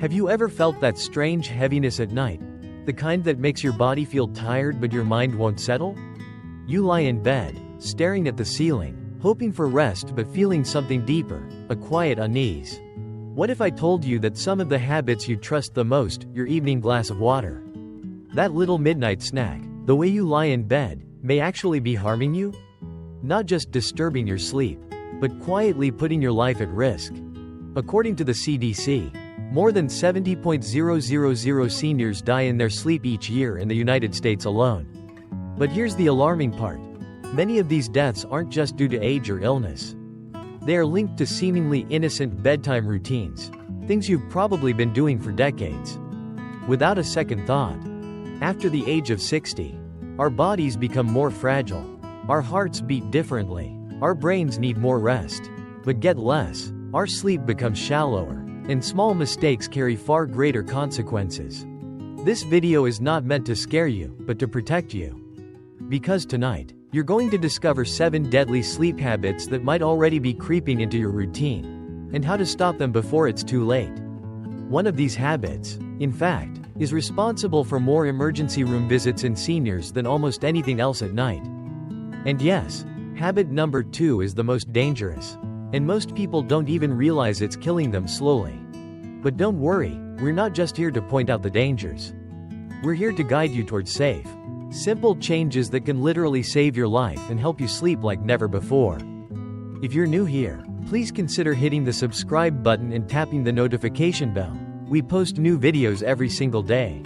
Have you ever felt that strange heaviness at night? The kind that makes your body feel tired but your mind won't settle? You lie in bed, staring at the ceiling, hoping for rest but feeling something deeper, a quiet unease. What if I told you that some of the habits you trust the most, your evening glass of water, that little midnight snack, the way you lie in bed, may actually be harming you? Not just disturbing your sleep, but quietly putting your life at risk. According to the CDC, more than 70,000 seniors die in their sleep each year in the United States alone. But here's the alarming part. Many of these deaths aren't just due to age or illness. They are linked to seemingly innocent bedtime routines, things you've probably been doing for decades, without a second thought. After the age of 60, our bodies become more fragile. Our hearts beat differently. Our brains need more rest. But get less. Our sleep becomes shallower, and small mistakes carry far greater consequences. This video is not meant to scare you, but to protect you. Because tonight, you're going to discover 7 deadly sleep habits that might already be creeping into your routine, and how to stop them before it's too late. One of these habits, in fact, is responsible for more emergency room visits in seniors than almost anything else at night. And yes, habit number 2 is the most dangerous, and most people don't even realize it's killing them slowly. But don't worry, we're not just here to point out the dangers. We're here to guide you towards safe, simple changes that can literally save your life and help you sleep like never before. If you're new here, please consider hitting the subscribe button and tapping the notification bell. We post new videos every single day,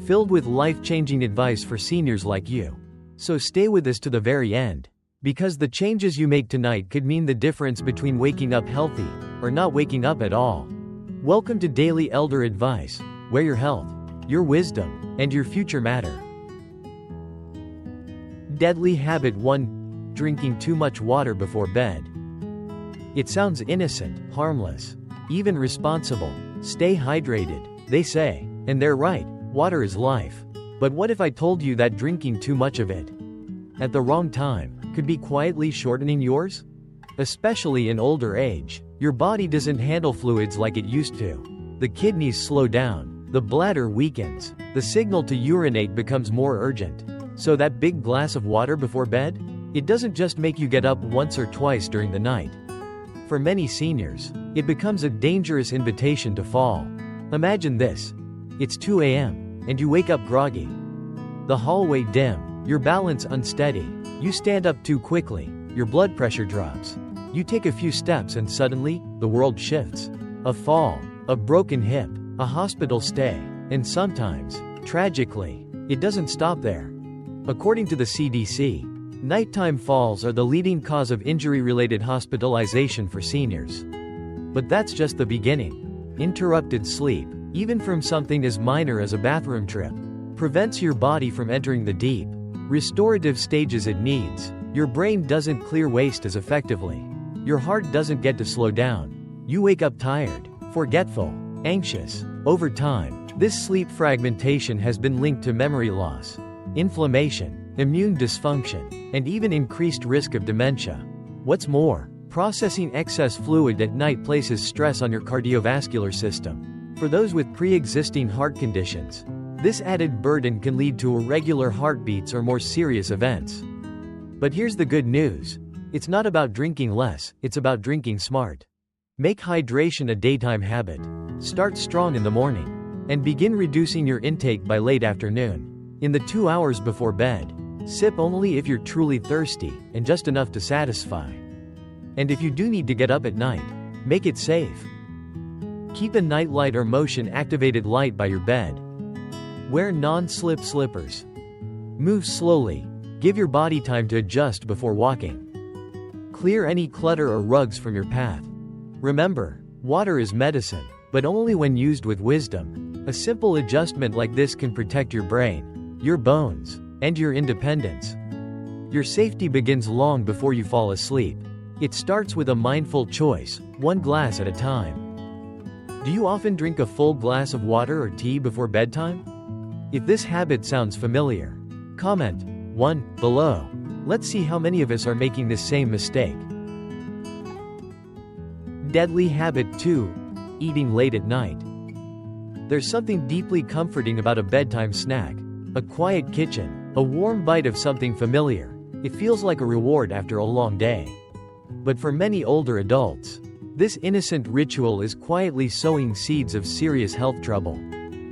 filled with life-changing advice for seniors like you. So stay with us to the very end, because the changes you make tonight could mean the difference between waking up healthy or not waking up at all. Welcome to Daily Elder Advice, where your health, your wisdom, and your future matter. Deadly habit 1: drinking too much water before bed. It sounds innocent, harmless, even responsible. Stay hydrated, they say, and they're right. Water is life. But what if I told you that drinking too much of it, at the wrong time, could be quietly shortening yours? Especially in older age, your body doesn't handle fluids like it used to. The kidneys slow down, the bladder weakens, the signal to urinate becomes more urgent. So that big glass of water before bed? It doesn't just make you get up once or twice during the night. For many seniors, it becomes a dangerous invitation to fall. Imagine this. It's 2 a.m., and you wake up groggy. The hallway dim, your balance unsteady. You stand up too quickly, your blood pressure drops. You take a few steps and suddenly, the world shifts. A fall, a broken hip, a hospital stay, and sometimes, tragically, it doesn't stop there. According to the CDC, nighttime falls are the leading cause of injury-related hospitalization for seniors. But that's just the beginning. Interrupted sleep, even from something as minor as a bathroom trip, prevents your body from entering the deep, restorative stages it needs. Your brain doesn't clear waste as effectively. Your heart doesn't get to slow down. You wake up tired, forgetful, anxious. Over time, this sleep fragmentation has been linked to memory loss, inflammation, immune dysfunction, and even increased risk of dementia. What's more, processing excess fluid at night places stress on your cardiovascular system. For those with pre-existing heart conditions, this added burden can lead to irregular heartbeats or more serious events. But here's the good news. It's not about drinking less, it's about drinking smart. Make hydration a daytime habit. Start strong in the morning, and begin reducing your intake by late afternoon. In the 2 hours before bed, sip only if you're truly thirsty, and just enough to satisfy. And if you do need to get up at night, make it safe. Keep a nightlight or motion-activated light by your bed. Wear non-slip slippers. Move slowly. Give your body time to adjust before walking. Clear any clutter or rugs from your path. Remember, water is medicine, but only when used with wisdom. A simple adjustment like this can protect your brain, your bones, and your independence. Your safety begins long before you fall asleep. It starts with a mindful choice, 1 glass at a time. Do you often drink a full glass of water or tea before bedtime? If this habit sounds familiar, comment 1 below. Let's see how many of us are making this same mistake. Deadly habit 2: eating late at night. There's something deeply comforting about a bedtime snack. A quiet kitchen, a warm bite of something familiar. It feels like a reward after a long day. But for many older adults, this innocent ritual is quietly sowing seeds of serious health trouble.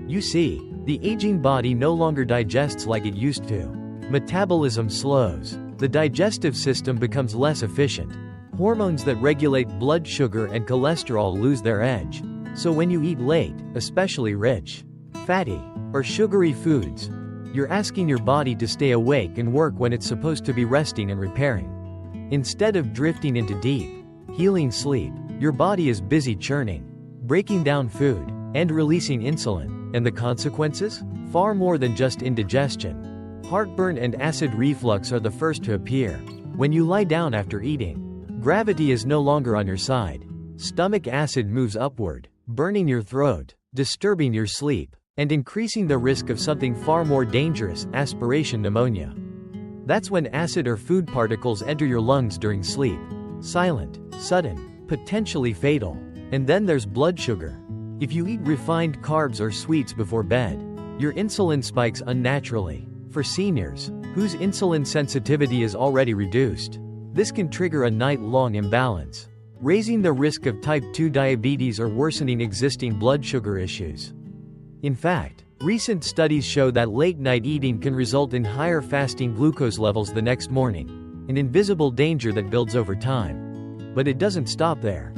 You see, the aging body no longer digests like it used to. Metabolism slows. The digestive system becomes less efficient. Hormones that regulate blood sugar and cholesterol lose their edge. So when you eat late, especially rich, fatty, or sugary foods, you're asking your body to stay awake and work when it's supposed to be resting and repairing. Instead of drifting into deep, healing sleep, your body is busy churning, breaking down food, and releasing insulin. And the consequences? Far more than just indigestion. Heartburn and acid reflux are the first to appear. When you lie down after eating, gravity is no longer on your side. Stomach acid moves upward, burning your throat, disturbing your sleep, and increasing the risk of something far more dangerous, aspiration pneumonia. That's when acid or food particles enter your lungs during sleep. Silent, sudden, potentially fatal. And then there's blood sugar. If you eat refined carbs or sweets before bed, your insulin spikes unnaturally. For seniors, whose insulin sensitivity is already reduced, this can trigger a night-long imbalance, raising the risk of type 2 diabetes or worsening existing blood sugar issues. In fact, recent studies show that late-night eating can result in higher fasting glucose levels the next morning, an invisible danger that builds over time. But it doesn't stop there.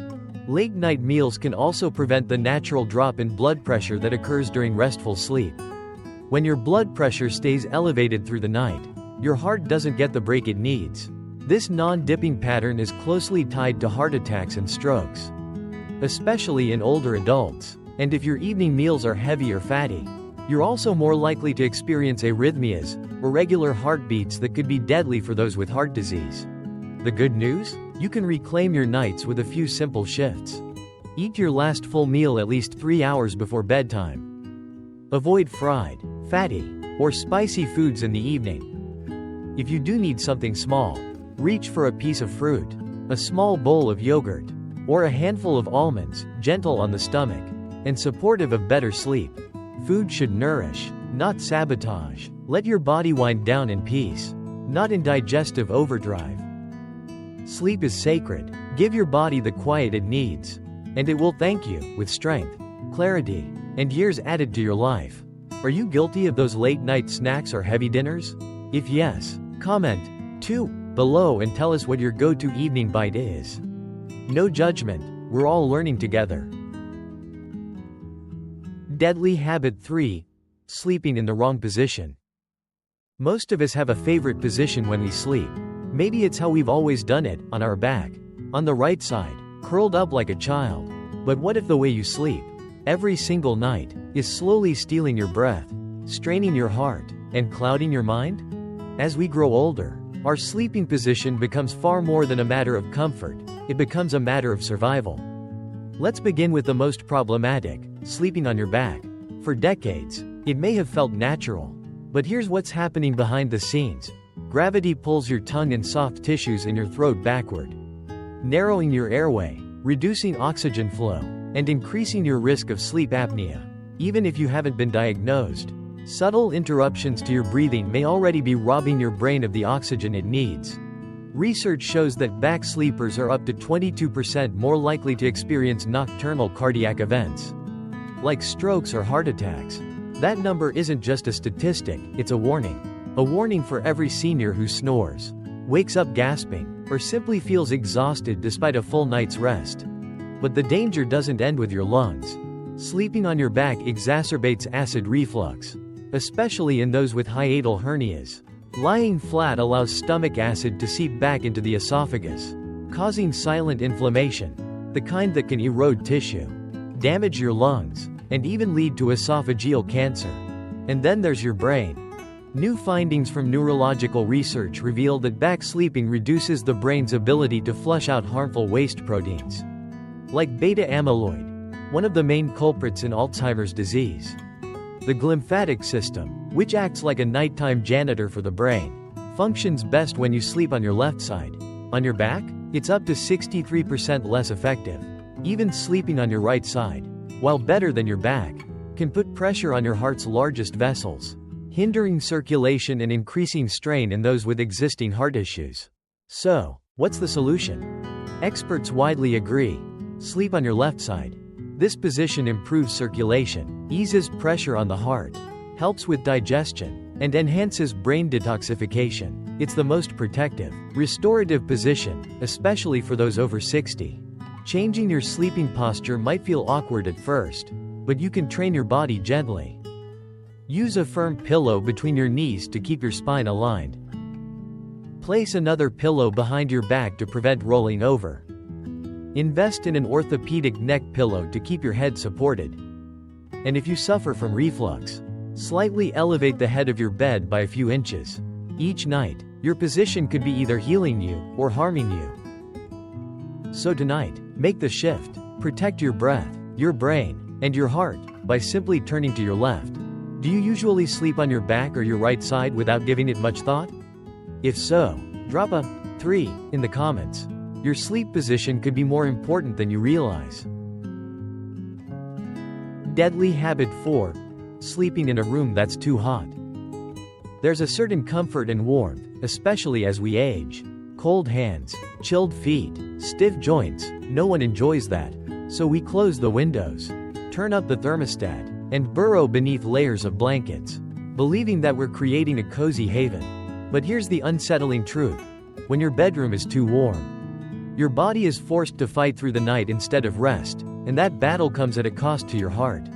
Late-night meals can also prevent the natural drop in blood pressure that occurs during restful sleep. When your blood pressure stays elevated through the night, your heart doesn't get the break it needs. This non-dipping pattern is closely tied to heart attacks and strokes, especially in older adults. And if your evening meals are heavy or fatty, you're also more likely to experience arrhythmias, irregular heartbeats that could be deadly for those with heart disease. The good news? You can reclaim your nights with a few simple shifts. Eat your last full meal at least 3 hours before bedtime. Avoid fried, fatty, or spicy foods in the evening. If you do need something small, reach for a piece of fruit, a small bowl of yogurt, or a handful of almonds, gentle on the stomach, and supportive of better sleep. Food should nourish, not sabotage. Let your body wind down in peace, not in digestive overdrive. Sleep is sacred. Give your body the quiet it needs, and it will thank you, with strength, clarity, and years added to your life. Are you guilty of those late-night snacks or heavy dinners? If yes, comment 2 below and tell us what your go-to evening bite is. No judgment, we're all learning together. Deadly habit 3. Sleeping in the wrong position. Most of us have a favorite position when we sleep. Maybe it's how we've always done it, on our back, on the right side, curled up like a child. But what if the way you sleep, every single night, is slowly stealing your breath, straining your heart, and clouding your mind? As we grow older, our sleeping position becomes far more than a matter of comfort. It becomes a matter of survival. Let's begin with the most problematic, sleeping on your back. For decades, it may have felt natural. But here's what's happening behind the scenes. Gravity pulls your tongue and soft tissues in your throat backward, narrowing your airway, reducing oxygen flow, and increasing your risk of sleep apnea. Even if you haven't been diagnosed, subtle interruptions to your breathing may already be robbing your brain of the oxygen it needs. Research shows that back sleepers are up to 22% more likely to experience nocturnal cardiac events, like strokes or heart attacks. That number isn't just a statistic, it's a warning. A warning for every senior who snores, wakes up gasping, or simply feels exhausted despite a full night's rest. But the danger doesn't end with your lungs. Sleeping on your back exacerbates acid reflux, especially in those with hiatal hernias. Lying flat allows stomach acid to seep back into the esophagus, causing silent inflammation, the kind that can erode tissue, damage your lungs, and even lead to esophageal cancer. And then there's your brain. New findings from neurological research reveal that back sleeping reduces the brain's ability to flush out harmful waste proteins, like beta amyloid, one of the main culprits in Alzheimer's disease. The glymphatic system, which acts like a nighttime janitor for the brain, functions best when you sleep on your left side. On your back, it's up to 63% less effective. Even sleeping on your right side, while better than your back, can put pressure on your heart's largest vessels, hindering circulation and increasing strain in those with existing heart issues. So, what's the solution? Experts widely agree. Sleep on your left side. This position improves circulation, eases pressure on the heart, helps with digestion, and enhances brain detoxification. It's the most protective, restorative position, especially for those over 60. Changing your sleeping posture might feel awkward at first, but you can train your body gently. Use a firm pillow between your knees to keep your spine aligned. Place another pillow behind your back to prevent rolling over. Invest in an orthopedic neck pillow to keep your head supported. And if you suffer from reflux, slightly elevate the head of your bed by a few inches. Each night, your position could be either healing you or harming you. So tonight, make the shift. Protect your breath, your brain, and your heart by simply turning to your left. Do you usually sleep on your back or your right side without giving it much thought? If so, drop a 3 in the comments. Your sleep position could be more important than you realize. Deadly habit 4. Sleeping in a room that's too hot. There's a certain comfort and warmth, especially as we age. Cold hands, chilled feet, stiff joints, no one enjoys that. So we close the windows, turn up the thermostat, and burrow beneath layers of blankets, believing that we're creating a cozy haven. But here's the unsettling truth. When your bedroom is too warm, your body is forced to fight through the night instead of rest, and that battle comes at a cost to your heart,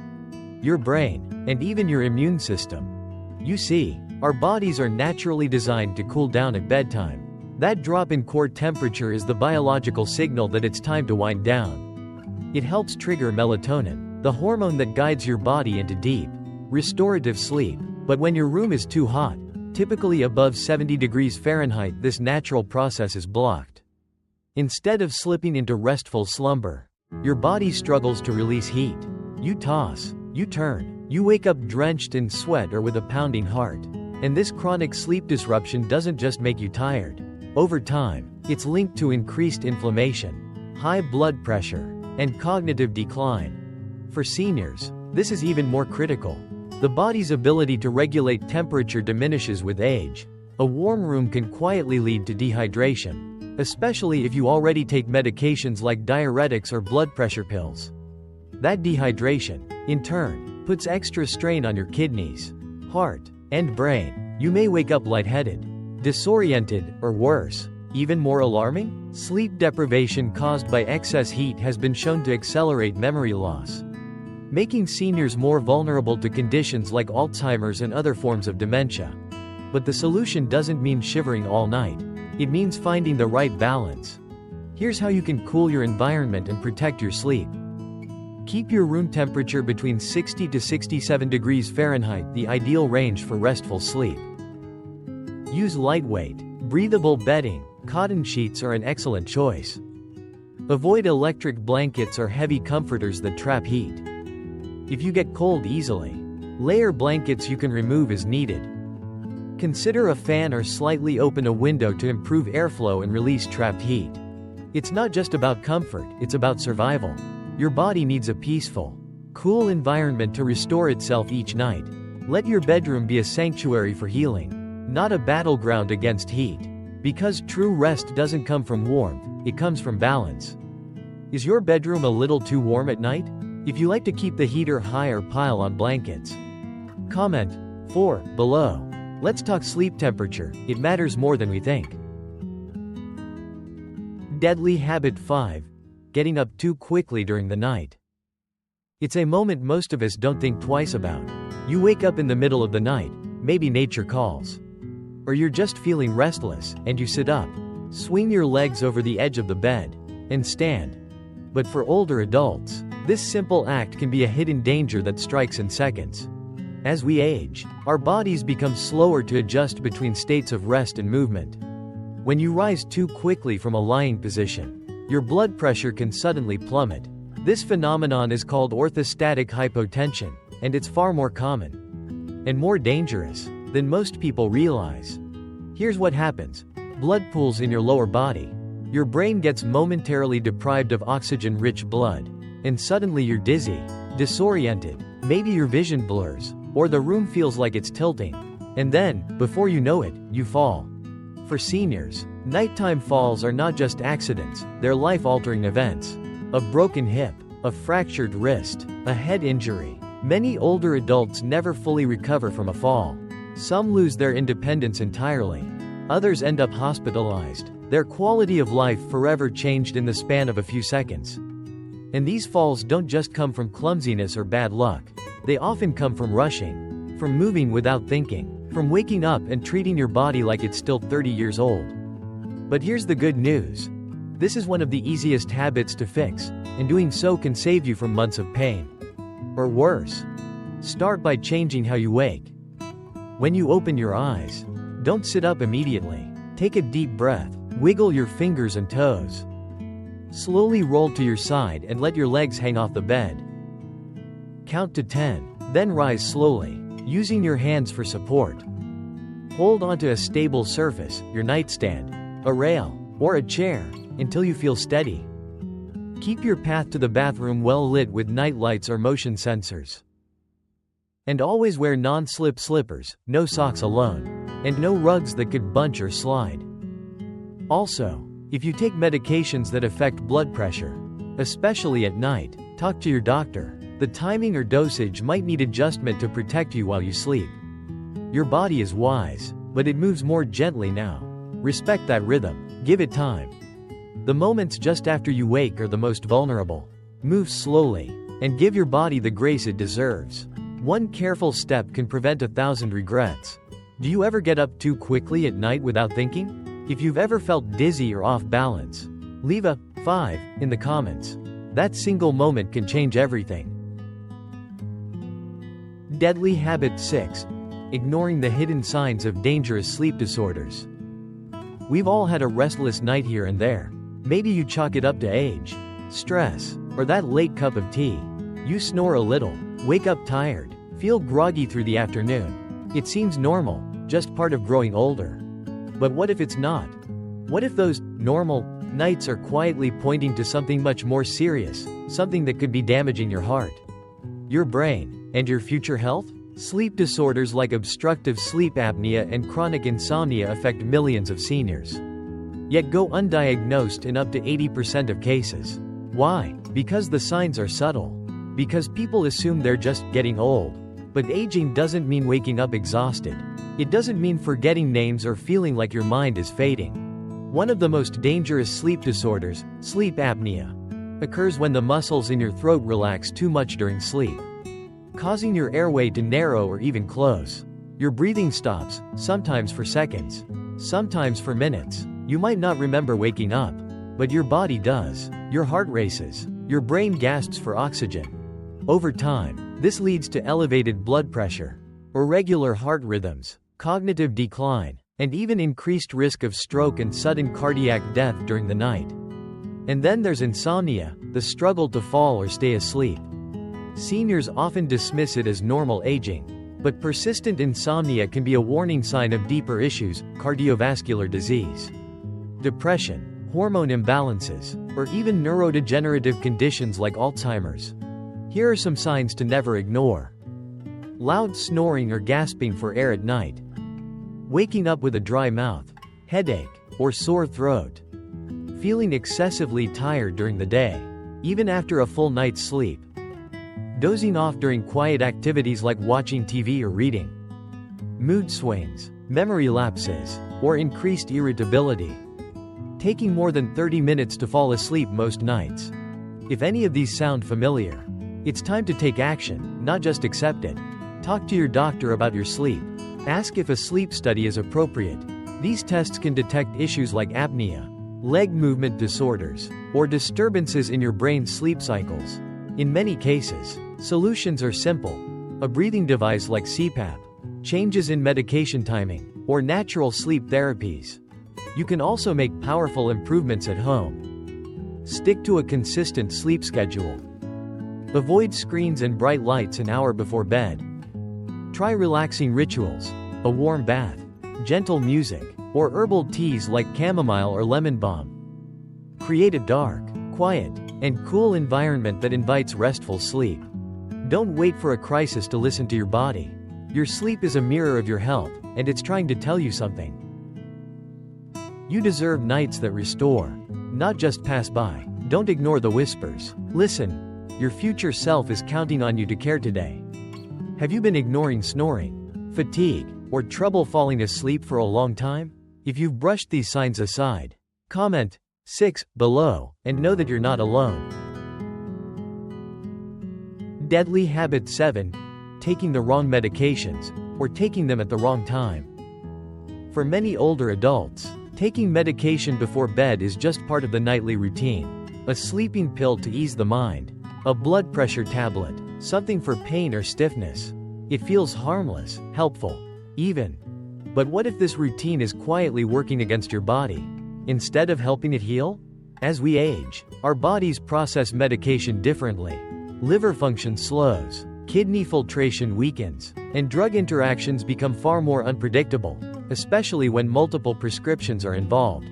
your brain, and even your immune system. You see, our bodies are naturally designed to cool down at bedtime. That drop in core temperature is the biological signal that it's time to wind down. It helps trigger melatonin, the hormone that guides your body into deep, restorative sleep. But when your room is too hot, typically above 70 degrees Fahrenheit, this natural process is blocked. Instead of slipping into restful slumber, your body struggles to release heat. You toss, you turn, you wake up drenched in sweat or with a pounding heart. And this chronic sleep disruption doesn't just make you tired. Over time, it's linked to increased inflammation, high blood pressure, and cognitive decline. For seniors, this is even more critical. The body's ability to regulate temperature diminishes with age. A warm room can quietly lead to dehydration, especially if you already take medications like diuretics or blood pressure pills. That dehydration, in turn, puts extra strain on your kidneys, heart, and brain. You may wake up lightheaded, disoriented, or worse. Even more alarming? Sleep deprivation caused by excess heat has been shown to accelerate memory loss, making seniors more vulnerable to conditions like Alzheimer's and other forms of dementia. But the solution doesn't mean shivering all night. It means finding the right balance. Here's how you can cool your environment and protect your sleep. Keep your room temperature between 60 to 67 degrees Fahrenheit, the ideal range for restful sleep. Use lightweight, breathable bedding. Cotton sheets are an excellent choice. Avoid electric blankets or heavy comforters that trap heat. If you get cold easily, layer blankets you can remove as needed. Consider a fan or slightly open a window to improve airflow and release trapped heat. It's not just about comfort, it's about survival. Your body needs a peaceful, cool environment to restore itself each night. Let your bedroom be a sanctuary for healing, not a battleground against heat. Because true rest doesn't come from warmth, it comes from balance. Is your bedroom a little too warm at night? If you like to keep the heater high or pile on blankets, comment 4 below. Let's talk sleep temperature. It matters more than we think. Deadly habit 5. Getting up too quickly during the night. It's a moment most of us don't think twice about. You wake up in the middle of the night, maybe nature calls. Or you're just feeling restless, and you sit up, swing your legs over the edge of the bed, and stand. But for older adults, this simple act can be a hidden danger that strikes in seconds. As we age, our bodies become slower to adjust between states of rest and movement. When you rise too quickly from a lying position, your blood pressure can suddenly plummet. This phenomenon is called orthostatic hypotension, and it's far more common and more dangerous than most people realize. Here's what happens. Blood pools in your lower body. Your brain gets momentarily deprived of oxygen-rich blood, and suddenly you're dizzy, disoriented, Maybe your vision blurs, or the room feels like it's tilting. And then, before you know it, you fall. For seniors, nighttime falls are not just accidents, they're life-altering events. A broken hip, a fractured wrist, a head injury. Many older adults never fully recover from a fall. Some lose their independence entirely. Others end up hospitalized, their quality of life forever changed in the span of a few seconds. And these falls don't just come from clumsiness or bad luck. They often come from rushing, from moving without thinking, from waking up and treating your body like it's still 30 years old. But here's the good news. This is one of the easiest habits to fix, and doing so can save you from months of pain. Or worse. Start by changing how you wake. When you open your eyes, don't sit up immediately. Take a deep breath, wiggle your fingers and toes. Slowly roll to your side and let your legs hang off the bed. Count to 10, then rise slowly, using your hands for support. Hold onto a stable surface, your nightstand, a rail, or a chair, until you feel steady. Keep your path to the bathroom well lit with night lights or motion sensors. And always wear non-slip slippers, no socks alone, and no rugs that could bunch or slide. Also, if you take medications that affect blood pressure, especially at night, talk to your doctor. The timing or dosage might need adjustment to protect you while you sleep. Your body is wise, but it moves more gently now. Respect that rhythm, give it time. The moments just after you wake are the most vulnerable. Move slowly, and give your body the grace it deserves. One careful step can prevent 1,000 regrets. Do you ever get up too quickly at night without thinking? If you've ever felt dizzy or off balance, leave a 5 in the comments. That single moment can change everything. Deadly habit 6. Ignoring the hidden signs of dangerous sleep disorders. We've all had a restless night here and there. Maybe you chalk it up to age, stress, or that late cup of tea. You snore a little, wake up tired, feel groggy through the afternoon. It seems normal, just part of growing older. But what if it's not? What if those normal nights are quietly pointing to something much more serious, something that could be damaging your heart, your brain, and your future health? Sleep disorders like obstructive sleep apnea and chronic insomnia affect millions of seniors. Yet go undiagnosed in up to 80% of cases. Why? Because the signs are subtle. Because people assume they're just getting old. But aging doesn't mean waking up exhausted. It doesn't mean forgetting names or feeling like your mind is fading. One of the most dangerous sleep disorders, sleep apnea, occurs when the muscles in your throat relax too much during sleep, causing your airway to narrow or even close. Your breathing stops, sometimes for seconds, sometimes for minutes. You might not remember waking up, but your body does. Your heart races, your brain gasps for oxygen. Over time, this leads to elevated blood pressure, irregular heart rhythms, cognitive decline, and even increased risk of stroke and sudden cardiac death during the night. And then there's insomnia, the struggle to fall or stay asleep. Seniors often dismiss it as normal aging, but persistent insomnia can be a warning sign of deeper issues, cardiovascular disease, depression, hormone imbalances, or even neurodegenerative conditions like Alzheimer's. Here are some signs to never ignore. Loud snoring or gasping for air at night. Waking up with a dry mouth, headache, or sore throat. Feeling excessively tired during the day, even after a full night's sleep. Dozing off during quiet activities like watching TV or reading. Mood swings, memory lapses, or increased irritability. Taking more than 30 minutes to fall asleep most nights. If any of these sound familiar, it's time to take action, not just accept it. Talk to your doctor about your sleep. Ask if a sleep study is appropriate. These tests can detect issues like apnea, leg movement disorders, or disturbances in your brain's sleep cycles. In many cases, solutions are simple. A breathing device like CPAP, changes in medication timing, or natural sleep therapies. You can also make powerful improvements at home. Stick to a consistent sleep schedule. Avoid screens and bright lights an hour before bed. Try relaxing rituals, a warm bath, gentle music, or herbal teas like chamomile or lemon balm. Create a dark, quiet, and cool environment that invites restful sleep. Don't wait for a crisis to listen to your body. Your sleep is a mirror of your health, and it's trying to tell you something. You deserve nights that restore, not just pass by. Don't ignore the whispers. Listen, your future self is counting on you to care today. Have you been ignoring snoring, fatigue, or trouble falling asleep for a long time? If you've brushed these signs aside, comment 6 below and know that you're not alone. Deadly habit 7. Taking the wrong medications, or taking them at the wrong time. For many older adults, taking medication before bed is just part of the nightly routine. A sleeping pill to ease the mind, a blood pressure tablet, something for pain or stiffness. It feels harmless, helpful, even. But what if this routine is quietly working against your body, instead of helping it heal? As we age, our bodies process medication differently. Liver function slows, kidney filtration weakens, and drug interactions become far more unpredictable, especially when multiple prescriptions are involved.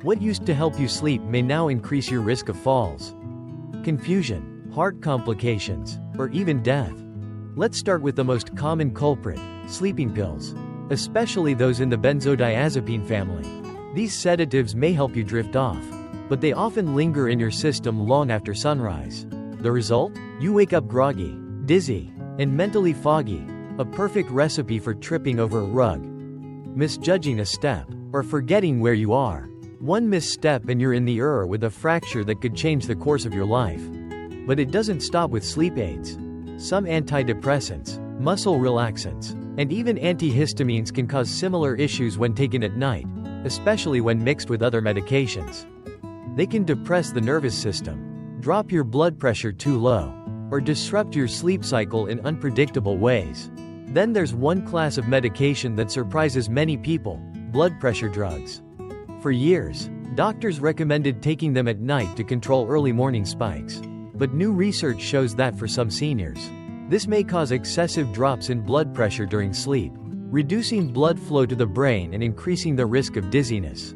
What used to help you sleep may now increase your risk of falls, confusion, heart complications, or even death. Let's start with the most common culprit, sleeping pills, especially those in the benzodiazepine family. These sedatives may help you drift off, but they often linger in your system long after sunrise. The result? You wake up groggy, dizzy, and mentally foggy, a perfect recipe for tripping over a rug, misjudging a step, or forgetting where you are. One misstep and you're in the with a fracture that could change the course of your life. But it doesn't stop with sleep aids. Some antidepressants, muscle relaxants, and even antihistamines can cause similar issues when taken at night, especially when mixed with other medications. They can depress the nervous system, drop your blood pressure too low, or disrupt your sleep cycle in unpredictable ways. Then there's one class of medication that surprises many people: blood pressure drugs. For years, doctors recommended taking them at night to control early morning spikes. But new research shows that for some seniors, this may cause excessive drops in blood pressure during sleep, reducing blood flow to the brain and increasing the risk of dizziness,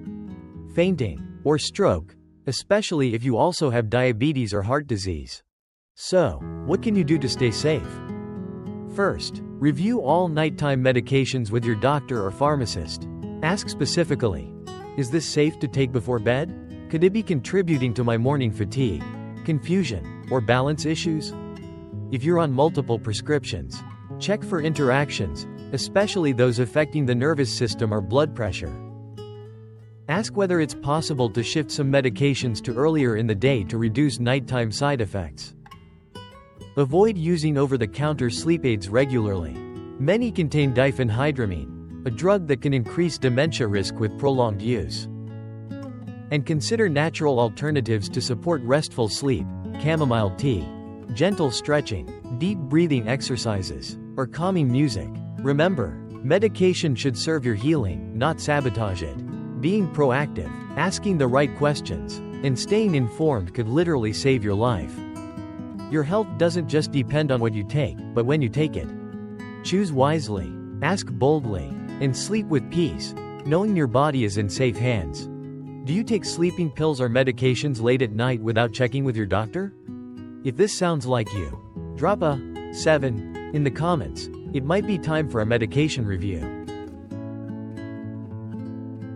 fainting, or stroke, especially if you also have diabetes or heart disease. So, what can you do to stay safe? First, review all nighttime medications with your doctor or pharmacist. Ask specifically, is this safe to take before bed? Could it be contributing to my morning fatigue, confusion, or balance issues? If you're on multiple prescriptions, check for interactions, especially those affecting the nervous system or blood pressure. Ask whether it's possible to shift some medications to earlier in the day to reduce nighttime side effects. Avoid using over-the-counter sleep aids regularly. Many contain diphenhydramine, a drug that can increase dementia risk with prolonged use. And consider natural alternatives to support restful sleep: chamomile tea, gentle stretching, deep breathing exercises, or calming music. Remember, medication should serve your healing, not sabotage it. Being proactive, asking the right questions, and staying informed could literally save your life. Your health doesn't just depend on what you take, but when you take it. Choose wisely, ask boldly, and sleep with peace, knowing your body is in safe hands. Do you take sleeping pills or medications late at night without checking with your doctor? If this sounds like you, drop a 7 in the comments. It might be time for a medication review.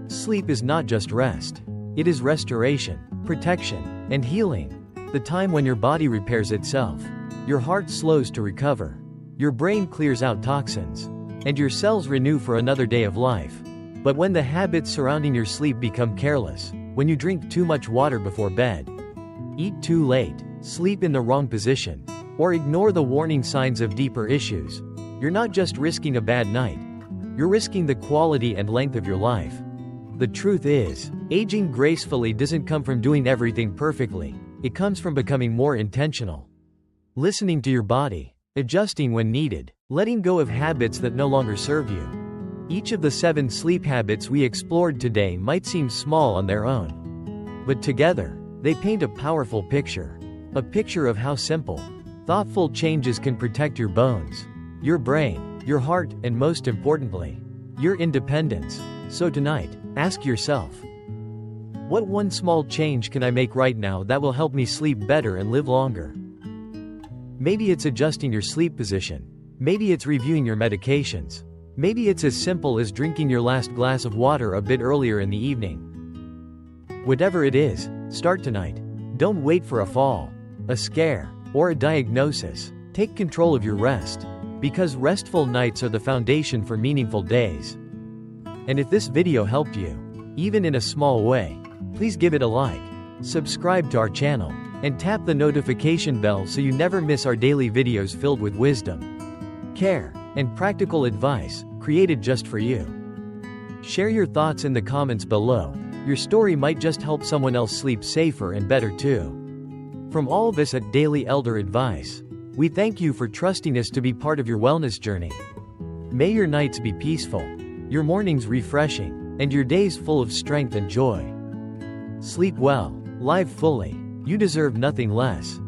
Sleep is not just rest. It is restoration, protection, and healing. The time when your body repairs itself, your heart slows to recover, your brain clears out toxins, and your cells renew for another day of life. But when the habits surrounding your sleep become careless, when you drink too much water before bed, eat too late, sleep in the wrong position, or ignore the warning signs of deeper issues, you're not just risking a bad night, you're risking the quality and length of your life. The truth is, aging gracefully doesn't come from doing everything perfectly. It comes from becoming more intentional. Listening to your body, adjusting when needed, letting go of habits that no longer serve you. Each of the 7 sleep habits we explored today might seem small on their own. But together, they paint a powerful picture. A picture of how simple, thoughtful changes can protect your bones, your brain, your heart, and most importantly, your independence. So tonight, ask yourself, what one small change can I make right now that will help me sleep better and live longer? Maybe it's adjusting your sleep position. Maybe it's reviewing your medications. Maybe it's as simple as drinking your last glass of water a bit earlier in the evening. Whatever it is, start tonight. Don't wait for a fall, a scare, or a diagnosis. Take control of your rest. Because restful nights are the foundation for meaningful days. And if this video helped you, even in a small way, please give it a like, subscribe to our channel, and tap the notification bell so you never miss our daily videos filled with wisdom, care, and practical advice, created just for you. Share your thoughts in the comments below. Your story might just help someone else sleep safer and better too. From all of us at Daily Elder Advice, we thank you for trusting us to be part of your wellness journey. May your nights be peaceful, your mornings refreshing, and your days full of strength and joy. Sleep well, live fully. You deserve nothing less.